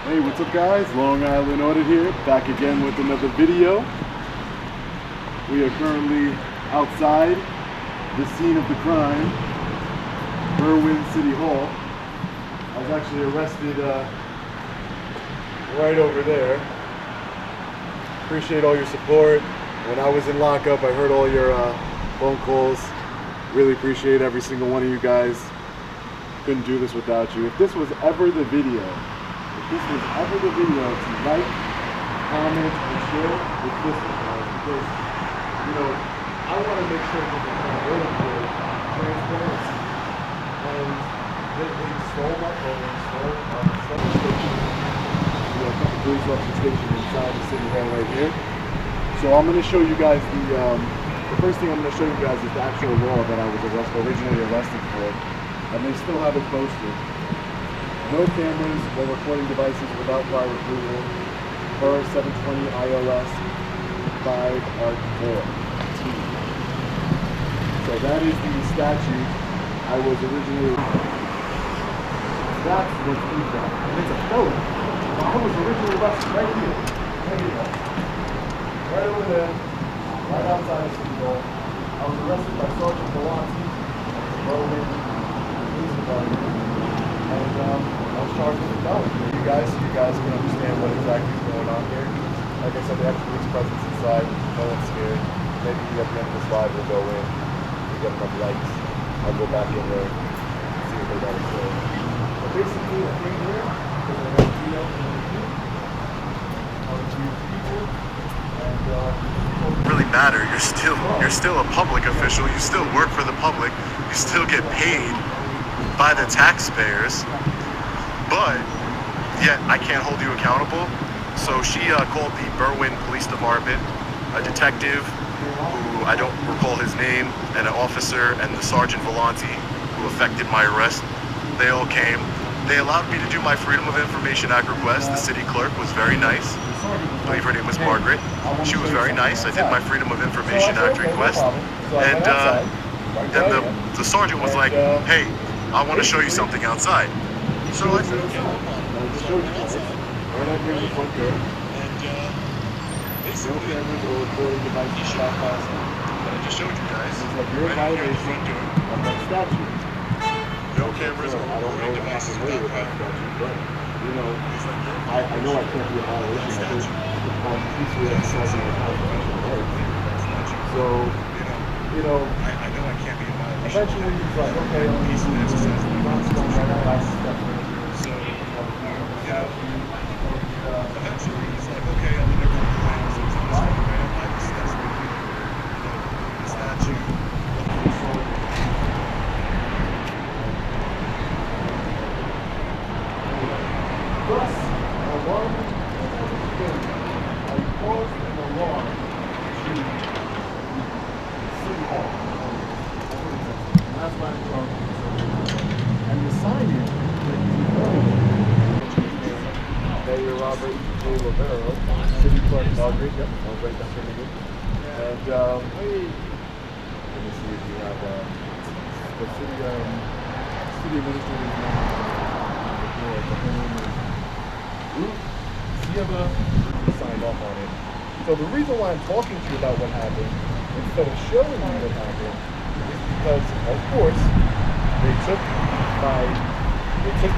Hey, what's up guys? Long Island Audit here, back again with another video. We are currently outside the scene of the crime, Berwyn City Hall. I was actually arrested right over there. Appreciate all your support. When I was in lockup, I heard all your phone calls. Really appreciate every single one of you guys. Couldn't do this without you. If this was ever the video, to like, comment, and share, it's this one, guys. Because, you know, I want to make sure that they're accountability for transparency. And they stole my phone, stole the station, you know, a couple police officer station inside the city hall right here. So I'm going to show you guys the first thing I'm going to show you guys is the actual law that I was originally arrested for. And they still have it posted. No cameras or recording devices without prior approval per 720 ILS 5 Art 4. So that is the statute I was originally. That's what's in that. And it's a felony. I was originally arrested right here. Right over there. Right outside the city hall. I was arrested by Sergeant Velocity at the Berwyn police department. And I was charged with a felony. You guys can understand what exactly is going on here. Like I said, they have police presence inside. No one's scared. Maybe at the end of this live we'll go in. We get enough likes. I'll go back in there and see what they got to say. But basically, I came here because I have a video on these people. And it really matter. You're still a public official. You still work for the public. You still get paid by the taxpayers, but yet I can't hold you accountable. So she called the Berwyn Police Department, a detective who I don't recall his name, and an officer, and the Sergeant Volante who effected my arrest. They all came. They allowed me to do my Freedom of Information Act request. The city clerk was very nice. I believe her name was Margaret. She was very nice. I did my Freedom of Information Act request, and the sergeant was like, "Hey, I want to show you something outside." So I said, "Okay." Right out here in the front door. And basically, no cameras or recording devices shot past me. That I just showed you guys. It's like you're in violation of that statute. No cameras or recording devices shot past me. But you know, I know I can't be a violation of it. I'm peacefully exercising my constitutional rights. So, you know, I know I can't be a violation. Eventually, he's like, okay, I'm peacefully exercising my constitutional rights. So, you know, eventually he's like, okay, I'm gonna go to the so it's right up my steps right here. The statue. Plus, alarm. I caused an alarm to City Hall. That's why I'm talking. And the signage that he's wearing. Mayor Robert J. Rivero, City Clerk Margaret, yep, I'll write that for you. And, let me see if you have, the city administrator's name. Sieva signed off on it. So the reason why I'm talking to you about what happened, instead of showing you what happened, is because, of course, they took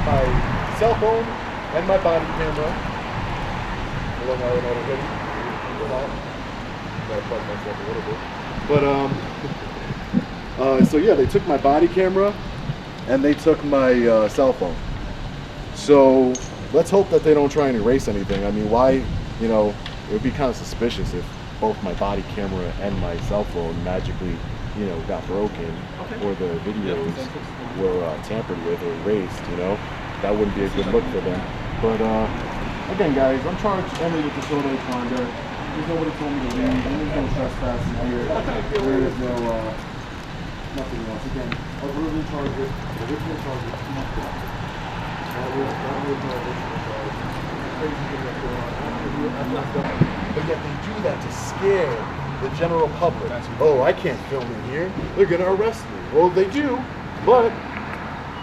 my cell phone and my body camera. Long Island Audit ready. Gotta plug myself a little bit. But so yeah, they took my body camera and they took my cell phone. So let's hope that they don't try and erase anything. I mean, why? You know, it would be kind of suspicious if both my body camera and my cell phone magically, you know, got broken, or the videos were tampered with or erased. You know, that wouldn't be a good look for them. But again, guys, I'm charged only with disorderly conduct. There's nobody told me to leave. There's no trespassing here. There is no nothing else. Again, original charges. But yet they do that to scare the general public. Oh, I can't film in here. They're gonna arrest me. Well, they do, but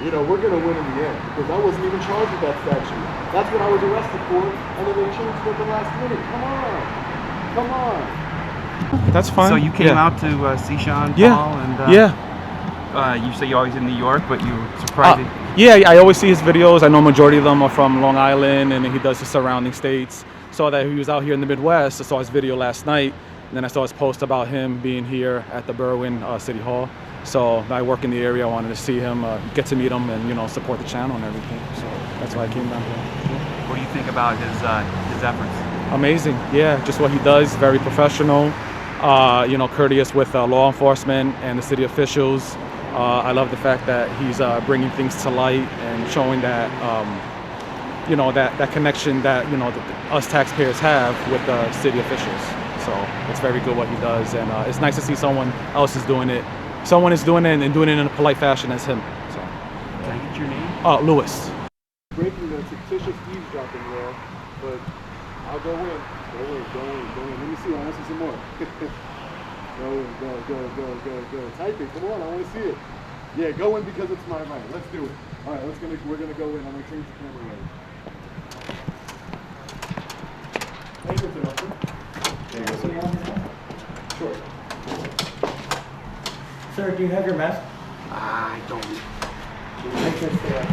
you know, we're gonna win in the end because I wasn't even charged with that statute. That's what I was arrested for, and then they changed it at the last minute. Come on. That's fine. So you came out to see Sean Paul, and you say you're always in New York, but you were surprised. Yeah, I always see his videos. I know majority of them are from Long Island, and he does the surrounding states. Saw that he was out here in the Midwest. I saw his video last night, and then I saw his post about him being here at the Berwyn City Hall. So I work in the area. I wanted to see him, get to meet him, and support the channel and everything. So that's why I came down here. What do you think about his efforts? Amazing. Yeah, just what he does. Very professional. Courteous with law enforcement and the city officials. I love the fact that he's bringing things to light and showing that, that connection that, us taxpayers have with the city officials. So it's very good what he does. And it's nice to see someone else is doing it. Someone is doing it and doing it in a polite fashion as him. So. Can I get your name? Lewis. Breaking the fictitious eavesdropping law, but I'll go in. Go in. Let me see. I want to see some more. Go. Type it. Come on, I want to see it. Yeah, go in because it's my right. Let's do it. All right, we're gonna go in. I'm gonna change the camera right. Thank you, sir. Sure. Sir, do you have your mask? I don't. Make sure to stay out.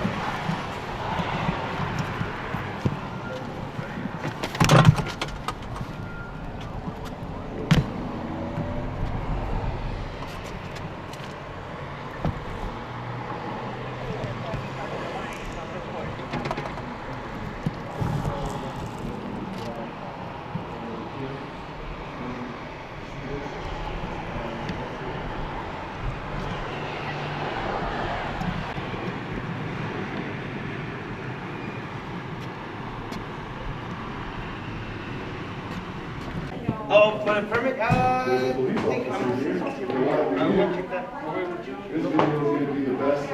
Oh, for the permit? There's a police officer here. This video is going to be the best.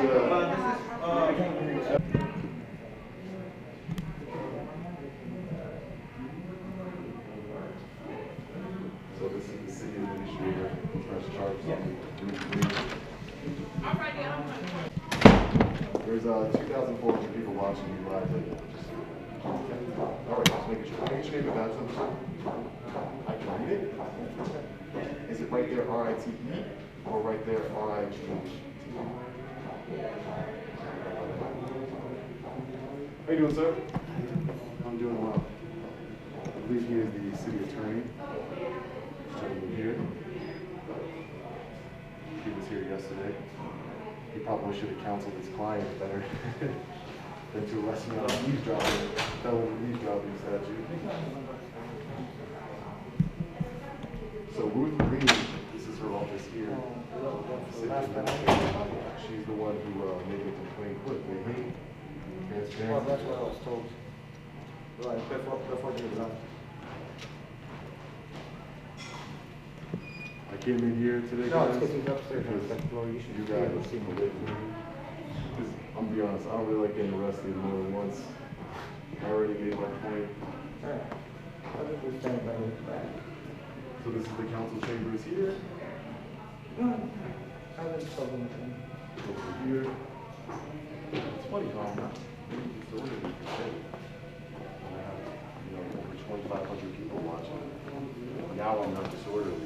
So this is the city administrator, fresh charge. There's 2,400 people watching you live right now. All right, just making sure. Can I get your name and badge number? I can read it. Is it right there R-I-T-E or right there R-I-G-H? How you doing, sir? I'm doing well. I believe he is the city attorney. Gentleman here. He was here yesterday. He probably should have counseled his client better than to arrest me on eavesdropping, felony eavesdropping statute. So Ruth Green, this is her office here. She's the one who made the complaint quickly. Transparent. Well, that's what I was told. Right, before the exam. I came in here today, No, guys. it's because he's upstairs on the second floor. You should You be guys able to see him. Because I'm gonna be honest, I don't really like getting arrested more than once. I already made my point. Alright. I'll just be standing by his back. So this is the council chambers here. No, I haven't spoken with him. Over here. It's funny how I'm not really disorderly per se. And I have, over 2,500 people watching. Now I'm not disorderly.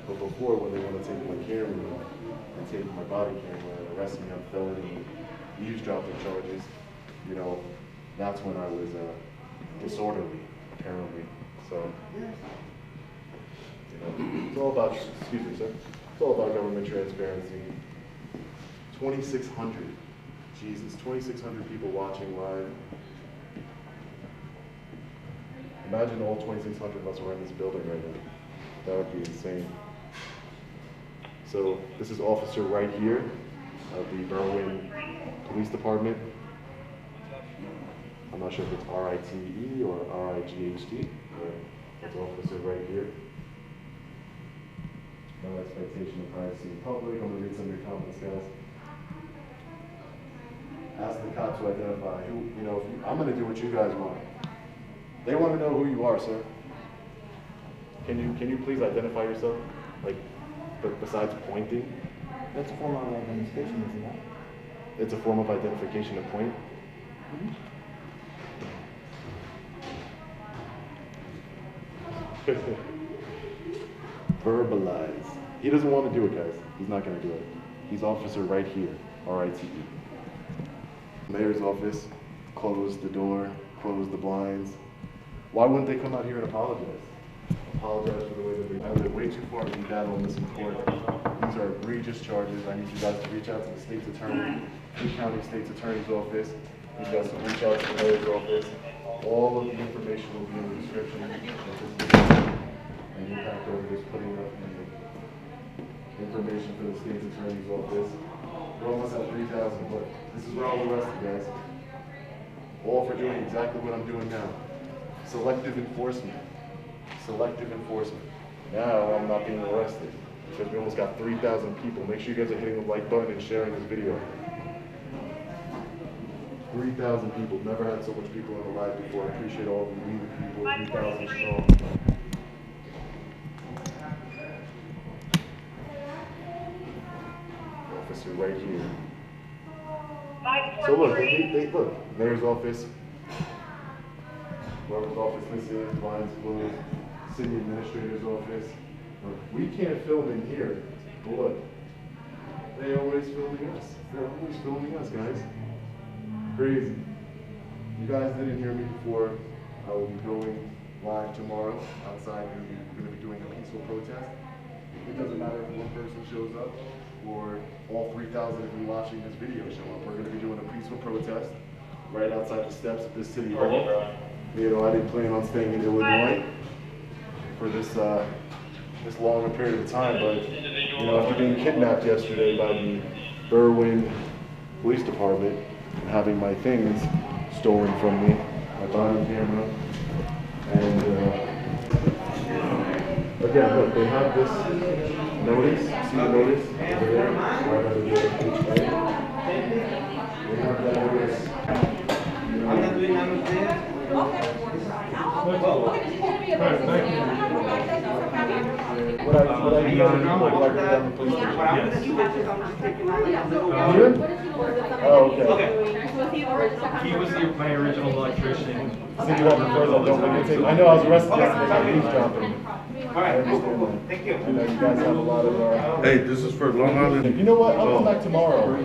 But before, when they want to take my camera and take my body camera and arrest me on felony eavesdropping charges, that's when I was disorderly, apparently. So, it's all about, excuse me, sir. It's all about government transparency. 2,600, Jesus, 2,600 people watching live. Imagine all 2,600 of us were in this building right now. That would be insane. So this is officer right here of the Berwyn Police Department. I'm not sure if it's R-I-T-E or R-I-G-H-T, but it's officer right here. No expectation of privacy in public. I'm going to read some of your comments, guys. Ask the cop to identify who, I'm going to do what you guys want. They want to know who you are, sir. Can you please identify yourself? Like, besides pointing? That's a form of identification, isn't it? It's a form of identification to point. Verbalize. He doesn't want to do it, guys. He's not going to do it. He's officer right here, R-I-T-E. Mayor's office, close the door, close the blinds. Why wouldn't they come out here and apologize? Apologize for the way that I went way too far to be battling this in court. These are egregious charges. I need you guys to reach out to the state's attorney, the county state's attorney's office. You guys to reach out to the mayor's office. All of the information will be in the description of this video. And in fact, over just putting up the information for the state's attorney's office. We're almost at 3,000, but this is where all the rest of you guys. All for doing exactly what I'm doing now. Selective enforcement. Selective enforcement. Now I'm not being arrested because we almost got 3,000 people. Make sure you guys are hitting the like button and sharing this video. 3,000 people. Never had so much people in the live before. I appreciate all of you people. 3,000 strong. Officer right here. So look, look, mayor's office. Whoever's office this is, blinds closed. City administrator's office. Look, we can't film in here, but look, they always filming us. They're always filming us, guys. Crazy. You guys didn't hear me before. I will be going live tomorrow outside. We're going to be doing a peaceful protest. It doesn't matter if one person shows up or all 3,000 of you watching this video show up. We're going to be doing a peaceful protest right outside the steps of this city hall. You know, I didn't plan on staying in Illinois for this this long a period of time, but you know, after being kidnapped yesterday by the Berwyn Police Department and having my things stolen from me, my body camera, and again, look, they have this notice. See the notice over there? Right over there. They have that notice. What I do down the police station. Here? Oh, okay. He was my original electrician. City Hall before that, don't videotape. I know I was arrested yesterday by eavesdropping. All right, cool. Thank you. I know you guys have a lot of. Hey, this is for Long Island. You know what? I'll come back tomorrow.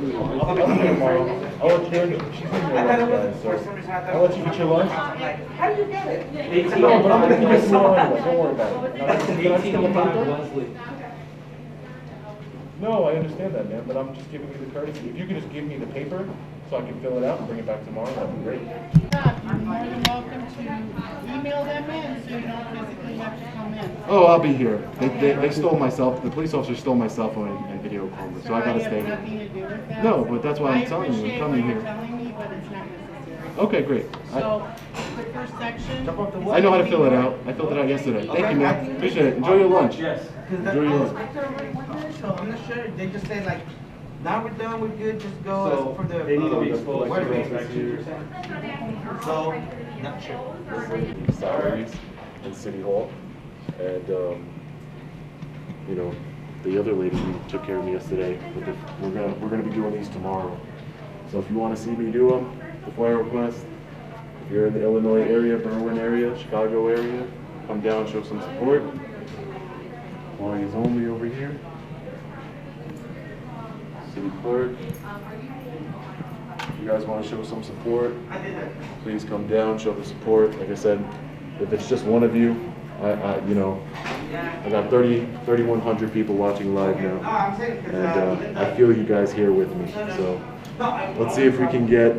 I'll be here tomorrow. I'll let you in. She's in your lunch, guys. So I'll let you get your lunch. How do you get it? No, but I'm gonna give you tomorrow anyway. Don't worry about it. Can I steal the paper? No, I understand that, man. But I'm just giving you the courtesy. If you could just give me the paper so I can fill it out and bring it back tomorrow, that'd be great. You're more than welcome to email them in so you don't physically have to come in. Oh, I'll be here. They stole my cell. The police officer stole my cell phone and video camera, so I gotta stay I have nothing here. to do with that. No, but that's why I'm telling you. I'm coming I here. appreciate what you're telling me, but it's not necessary. Okay, great. So, the first section. I know how to fill it out. I filled it out yesterday. Thank you, man. Appreciate it. Enjoy your lunch. Yes. Enjoy your lunch. So I'm not sure. They just say like, now we're done. We're good. Just go So for the. they need to be exposed what to are they? inspection. So not sure. Salaries in City Hall, and you know, the other lady who took care of me yesterday. We're gonna be doing these tomorrow. So if you want to see me do them, the FOIA request. If you're in the Illinois area, Berwyn area, Chicago area, come down, show some support. Employees only over here. City clerk. If you guys want to show some support, please come down, show the support. Like I said, if it's just one of you, you know, I got 3,100 people watching live now, and I feel you guys here with me. So let's see if we can get.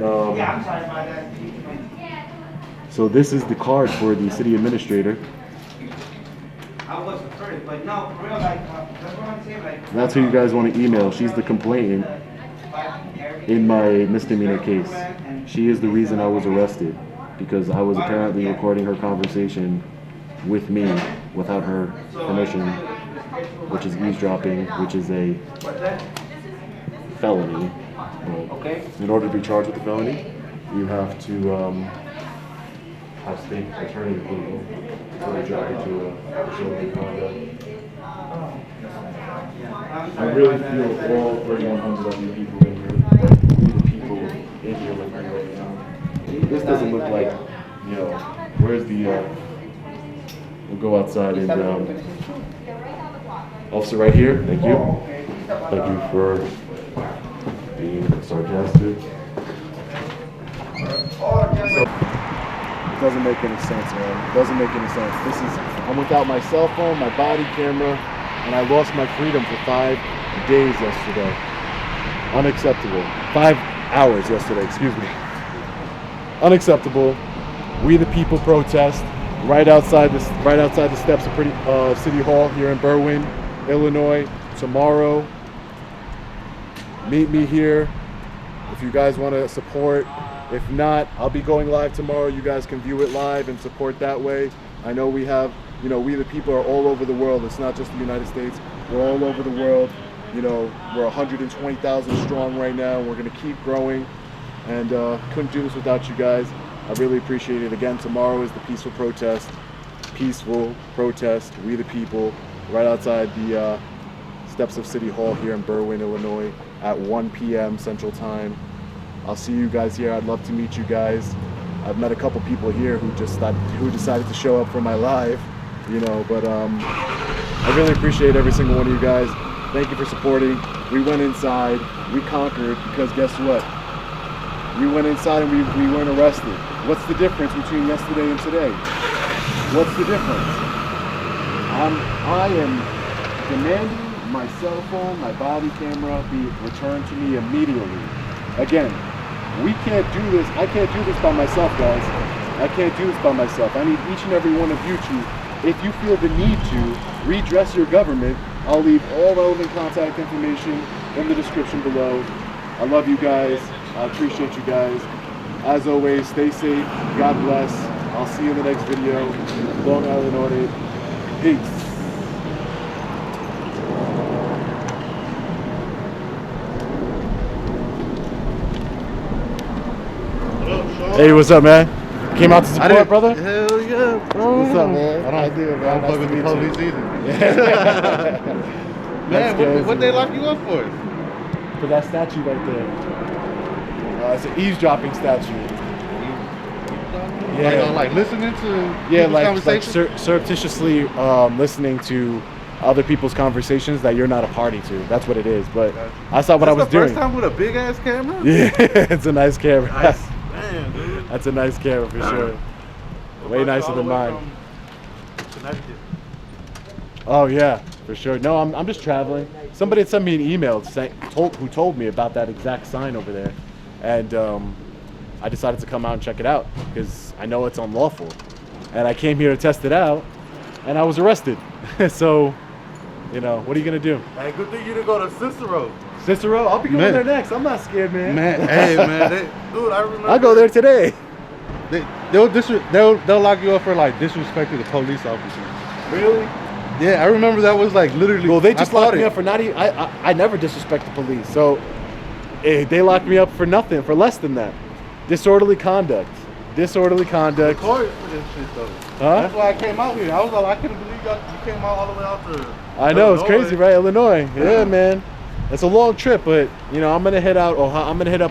So this is the card for the city administrator. I was afraid, but no, for real, like, that's what I'm saying, like. That's who you guys want to email. She's the complainant in my misdemeanor case. She is the reason I was arrested, because I was apparently recording her conversation with me without her permission, which is eavesdropping, which is a felony. But in order to be charged with a felony, you have to have state attorney approval for the job to disorderly conduct. I really feel all 3,100 of you people in here. this doesn't look like, you know, where's the, we'll go outside and, officer right here, thank you. Thank you for being sarcastic. It doesn't make any sense, man. It doesn't make any sense. I'm without my cell phone, my body camera, and I lost my freedom for 5 days yesterday. Unacceptable. 5 hours yesterday, excuse me. Unacceptable. We the people protest right outside the steps of City Hall here in Berwyn, Illinois. Tomorrow, meet me here if you guys want to support. If not, I'll be going live tomorrow. You guys can view it live and support that way. I know we have, you know, we the people are all over the world. It's not just the United States. We're all over the world. You know, we're 120,000 strong right now, and we're going to keep growing. And couldn't do this without you guys. I really appreciate it. Again, tomorrow is the peaceful protest. Peaceful protest, we the people, right outside the steps of City Hall here in Berwyn, Illinois, at 1 p.m. Central Time. I'll see you guys here. I'd love to meet you guys. I've met a couple people here who decided to show up for my live, you know, but I really appreciate every single one of you guys. Thank you for supporting. We went inside, we conquered, because guess what? We went inside and we weren't arrested. What's the difference between yesterday and today? What's the difference? I am demanding my cell phone, my body camera be returned to me immediately. Again, we can't do this. I can't do this by myself, guys. I can't do this by myself. I need each and every one of you to, if you feel the need to redress your government, I'll leave all relevant contact information in the description below. I love you guys. I appreciate you guys. As always, stay safe. God bless. I'll see you in the next video. Long Island Audit. Peace. Hey, what's up, man? Came out to support, brother? Hell yeah, bro. What's up, man? I don't fuck with the police either. Man, what they lock you up for? For that statue right there. It's an eavesdropping statue. Yeah. Like listening to conversations? Surreptitiously listening to other people's conversations that you're not a party to. That's what it is. But I saw what I was doing. First time with a big ass camera? Yeah, it's a nice camera. Nice. Man, dude. That's a nice camera for sure. Way nicer than mine. Connecticut. Oh yeah, for sure. No, I'm just traveling. Somebody had sent me an email who told me about that exact sign over there, and I decided to come out and check it out because I know it's unlawful, and I came here to test it out, and I was arrested. So, you know, what are you gonna do? Hey, good thing you didn't go to Cicero. Cicero? I'll be going there next. I'm not scared, man. Hey, man, dude, I remember. I'll go there today. They'll lock you up for like disrespecting the police officers. Really? Yeah, I remember that was like literally. Well, they just locked me up for not even. I never disrespect the police, so they locked me up for nothing, for less than that. Disorderly conduct. Disorderly conduct. Notorious for this shit though. Huh? That's why I came out here. I was like, I couldn't believe you came out all the way out to. I know, it's crazy, right? Illinois. Yeah, man. It's a long trip, but you know, I'm gonna hit up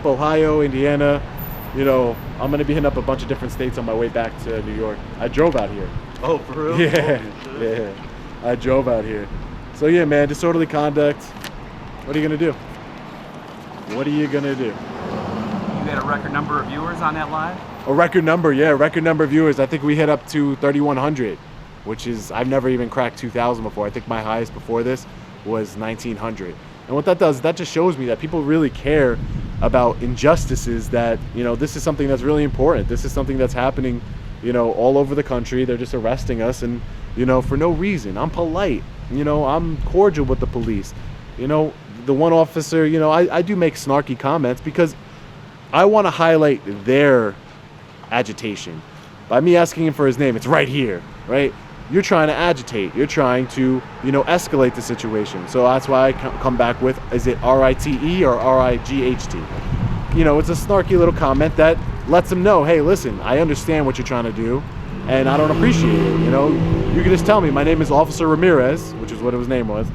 Ohio, Indiana. You know, I'm gonna be hitting up a bunch of different states on my way back to New York. I drove out here. Oh, for real? Yeah, yeah. I drove out here. So yeah, man, disorderly conduct. What are you gonna do? What are you gonna do? You got a record number of viewers on that live? A record number, yeah, record number of viewers. I think we hit up to 3,100, which is, I've never even cracked 2,000 before. I think my highest before this was 1,900. And what that does, that just shows me that people really care about injustices, that, you know, this is something that's really important. This is something that's happening, you know, all over the country. They're just arresting us and, you know, for no reason. I'm polite, you know, I'm cordial with the police. You know, the one officer, you know, I do make snarky comments because I want to highlight their agitation. By me asking him for his name, it's right here, right? You're trying to agitate. You're trying to, you know, escalate the situation. So that's why I come back with, is it R-I-T-E or R-I-G-H-T? You know, it's a snarky little comment that lets them know, hey, listen, I understand what you're trying to do, and I don't appreciate it. You know, you can just tell me, my name is Officer Ramirez, which is what his name was,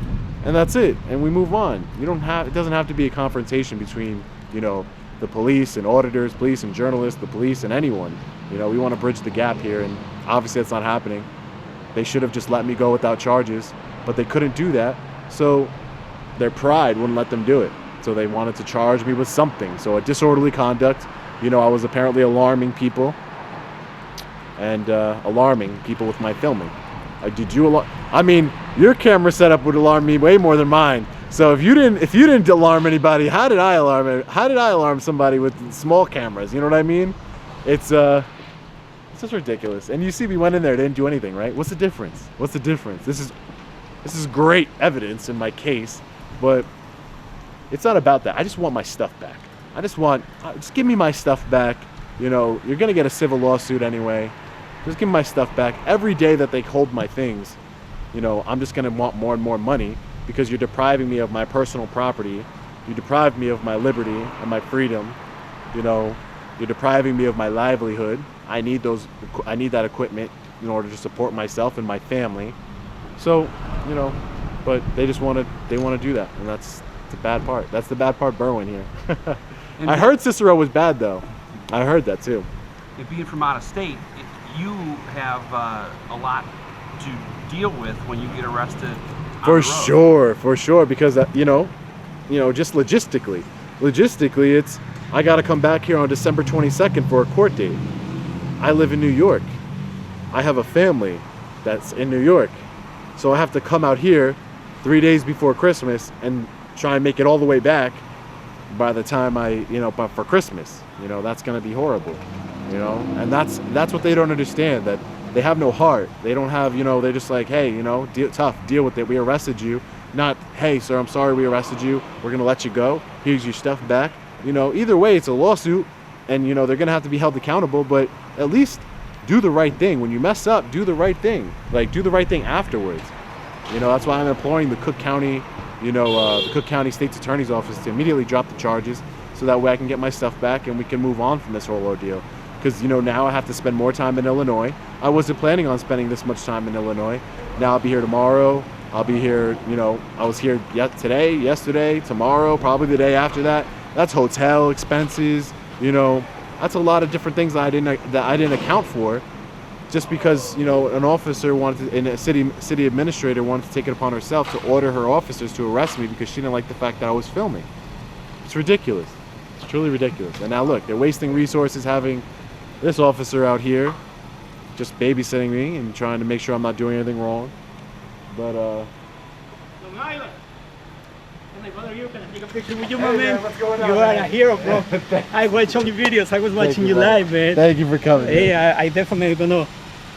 and that's it. And we move on. You don't have, it doesn't have to be a confrontation between, you know, the police and auditors, police and journalists, the police and anyone. You know, we want to bridge the gap here, and obviously that's not happening. They should have just let me go without charges, but they couldn't do that, so their pride wouldn't let them do it. So they wanted to charge me with something. So a disorderly conduct, you know, I was apparently alarming people and alarming people with my filming. I mean, your camera setup would alarm me way more than mine. So if you didn't alarm anybody, how did I alarm somebody with small cameras? You know what I mean? It's just ridiculous. And you see, we went in there, didn't do anything, right? What's the difference? What's the difference? This is great evidence in my case, but it's not about that. I just want my stuff back. Just give me my stuff back. You know, you're gonna get a civil lawsuit anyway. Just give me my stuff back. Every day that they hold my things, you know, I'm just gonna want more and more money because you're depriving me of my personal property. You deprive me of my liberty and my freedom. You know, you're depriving me of my livelihood. I need that equipment in order to support myself and my family. So, you know, but they want to do that, and that's the bad part. That's the bad part, Berwyn here. I heard Cicero was bad though. I heard that too. And being from out of state, you have a lot to deal with when you get arrested. For sure, because you know, just logistically, it's I got to come back here on December 22nd for a court date. I live in New York. I have a family that's in New York, so I have to come out here 3 days before Christmas and try and make it all the way back by the time but for Christmas. You know, that's gonna be horrible. You know, and that's what they don't understand, that they have no heart. They don't have, they're just like, hey, deal with it. We arrested you. Not, hey, sir, I'm sorry we arrested you. We're going to let you go. Here's your stuff back. Either way, it's a lawsuit, and, they're going to have to be held accountable, but at least do the right thing. When you mess up, do the right thing. Like, do the right thing afterwards. That's why I'm imploring the Cook County, the Cook County State's Attorney's Office to immediately drop the charges so that way I can get my stuff back and we can move on from this whole ordeal. Because, now I have to spend more time in Illinois. I wasn't planning on spending this much time in Illinois. Now I'll be here tomorrow. I'll be here, I was here today, yesterday, tomorrow, probably the day after that. That's hotel expenses, that's a lot of different things that I didn't account for, just because, an officer wanted to, and a city administrator wanted to take it upon herself to order her officers to arrest me because she didn't like the fact that I was filming. It's ridiculous. It's truly ridiculous. And now look, they're wasting resources having this officer out here just babysitting me and trying to make sure I'm not doing anything wrong. But Brother, you can I take a picture with you, my man? What's going on, you are a hero, bro. I watch all your videos. I was watching you live, man. Thank you for coming. Hey, I definitely gonna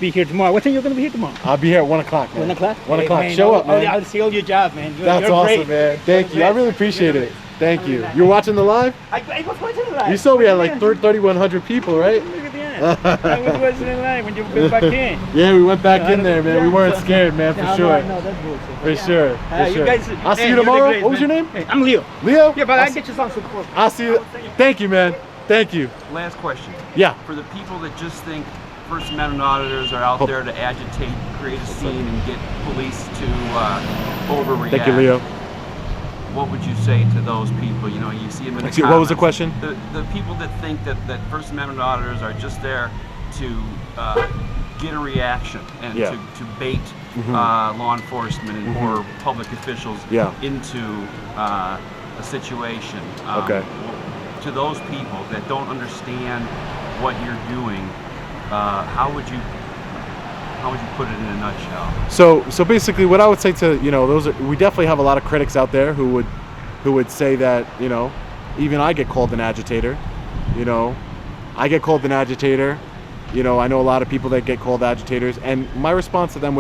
be here tomorrow. What time you gonna be here tomorrow? I'll be here at 1 o'clock, man. 1 o'clock? 1 o'clock. Man, Show up, man. I'll see all your job, man. That's you're awesome, great. man. Thank you. I really appreciate it. Thank you. You're watching the live? I was watching it live. You saw we had like 3,100 people, right? Look at that. I was watching it live when you went back in. Yeah, we went back in there, man. We weren't scared, man, for sure. No, that's bullshit. For sure. You guys, I'll see you tomorrow. Great, what was your name? Hey, I'm Leo. Leo? Yeah, but I'll get you some support. I'll see you. Thank you, man. Thank you. Last question. Yeah. For the people that just think First Amendment auditors are out there to agitate, create a scene, and get police to overreact. Thank you, Leo. What would you say to those people? You see them in the comments. What was the question? The people that think that First Amendment auditors are just there to get a reaction and to bait law enforcement or public officials into a situation. To those people that don't understand what you're doing, how would you put it in a nutshell? So basically, what I would say to we definitely have a lot of critics out there who would say that even I get called an agitator. I get called an agitator. I know a lot of people that get called agitators, and my response to them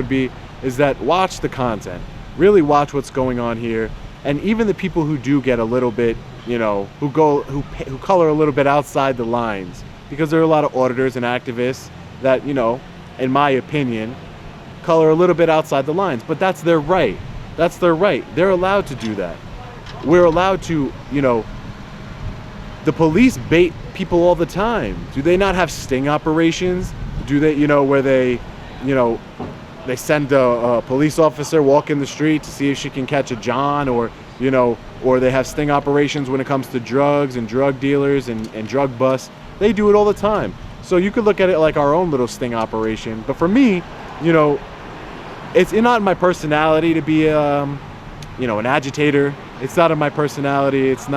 is that watch the content, really watch what's going on here, and even the people who do get a little bit, who color a little bit outside the lines, because there are a lot of auditors and activists that in my opinion, color a little bit outside the lines, but that's their right. That's their right. They're allowed to do that. We're allowed to, the police bait people all the time. Do they not have sting operations? Do they, where they, they send a police officer walk in the street to see if she can catch a John, or, or they have sting operations when it comes to drugs and drug dealers and drug busts. They do it all the time. So you could look at it like our own little sting operation. But for me, you know, it's not in my personality to be, you know, an agitator. It's not in my personality. It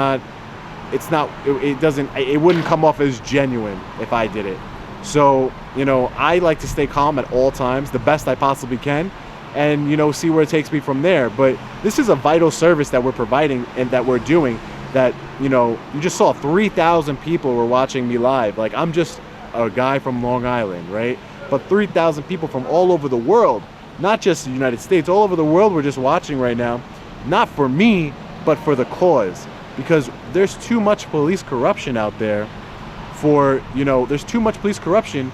wouldn't come off as genuine if I did it. So, you know, I like to stay calm at all times, the best I possibly can, and, you know, see where it takes me from there. But this is a vital service that we're providing and that we're doing that, you know, you just saw 3,000 people were watching me live. Like, I'm just a guy from Long Island, right? But 3,000 people from all over the world, not just the United States, all over the world were just watching right now, not for me, but for the cause. Because there's too much police corruption out there for, you know, there's too much police corruption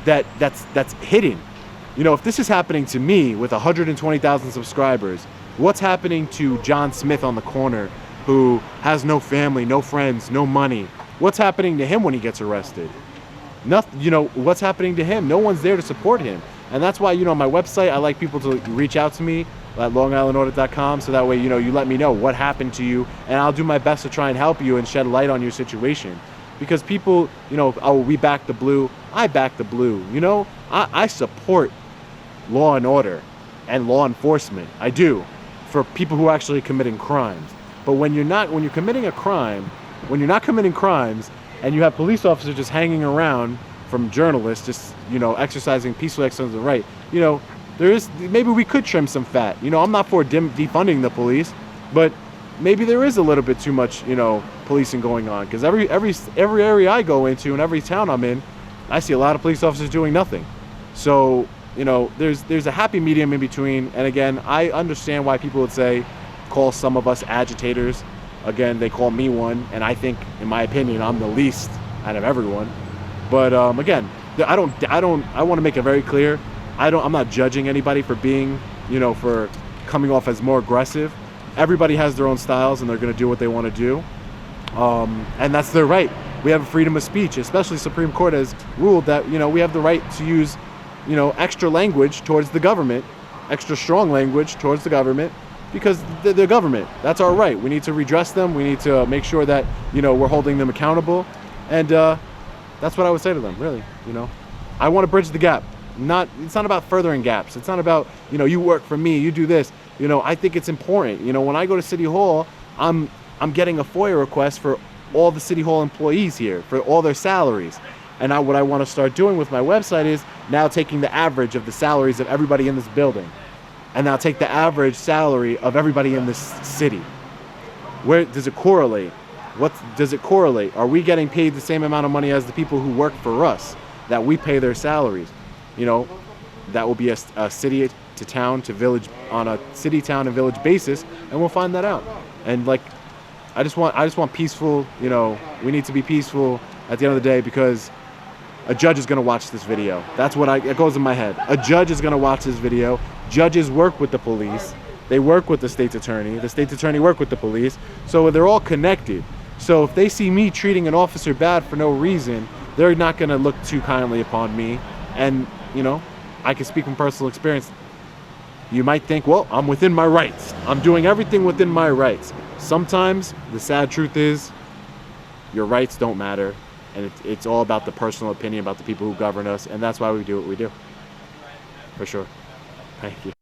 that's hidden. You know, if this is happening to me with 120,000 subscribers, what's happening to John Smith on the corner who has no family, no friends, no money? What's happening to him when he gets arrested? Nothing, you know, what's happening to him? No one's there to support him. And that's why, you know, on my website, I like people to reach out to me at longislandaudit.com, so that way, you know, you let me know what happened to you, and I'll do my best to try and help you and shed light on your situation. Because people, you know, oh, we back the blue. I back the blue. You know, I support law and order and law enforcement. I do, for people who are actually committing crimes. But when you're committing a crime, when you're not committing crimes, and you have police officers just hanging around from journalists, just, you know, exercising peaceful exercise of the right, you know, maybe we could trim some fat. You know, I'm not for defunding the police, but maybe there is a little bit too much, you know, policing going on. Because every area I go into and every town I'm in, I see a lot of police officers doing nothing. So, you know, there's a happy medium in between. And again, I understand why people would say, call some of us agitators. Again, they call me one, and I think, in my opinion, I'm the least out of everyone. But again, I want to make it very clear. I'm not judging anybody for being, you know, for coming off as more aggressive. Everybody has their own styles, and they're going to do what they want to do. And that's their right. We have freedom of speech, especially Supreme Court has ruled that, you know, we have the right to use, you know, extra language towards the government, extra strong language towards the government, because they're government. That's our right. We need to redress them. We need to make sure that, you know, we're holding them accountable. And that's what I would say to them, really. You know, I want to bridge the gap. It's not about furthering gaps. It's not about, you know, you work for me, you do this. You know, I think it's important. You know, when I go to City Hall, I'm getting a FOIA request for all the City Hall employees here, for all their salaries. And what I want to start doing with my website is now taking the average of the salaries of everybody in this building, and now take the average salary of everybody in this city. Where does it correlate? What does it correlate? Are we getting paid the same amount of money as the people who work for us, that we pay their salaries? You know, that will be a city to town to village, on a city, town, and village basis, and we'll find that out. And like, I just want peaceful, you know, we need to be peaceful at the end of the day, because a judge is going to watch this video. That's what it goes in my head. A judge is going to watch this video. Judges work with the police. They work with the state's attorney. The state's attorney work with the police. So they're all connected. So if they see me treating an officer bad for no reason, they're not going to look too kindly upon me. And, you know, I can speak from personal experience. You might think, well, I'm within my rights. I'm doing everything within my rights. Sometimes the sad truth is your rights don't matter. And it's all about the personal opinion about the people who govern us. And that's why we do what we do. For sure. Thank you.